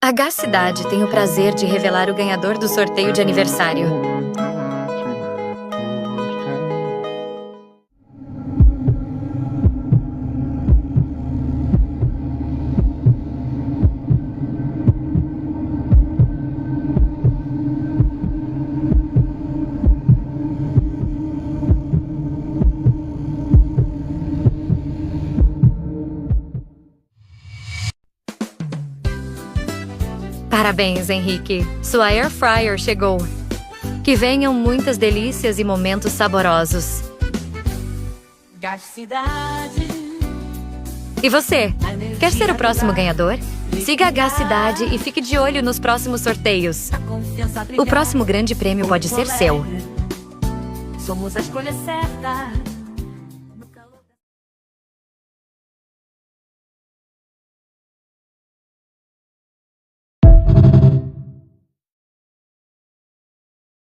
A H-Cidade tem o prazer de revelar o ganhador do sorteio de aniversário. Parabéns, Henrique! Sua Air Fryer chegou! Que venham muitas delícias e momentos saborosos! H-Cidade. E você? Quer ser o próximo ganhador? Siga a H-Cidade e fique de olho nos próximos sorteios. O próximo grande prêmio pode ser seu. Somos a escolha certa.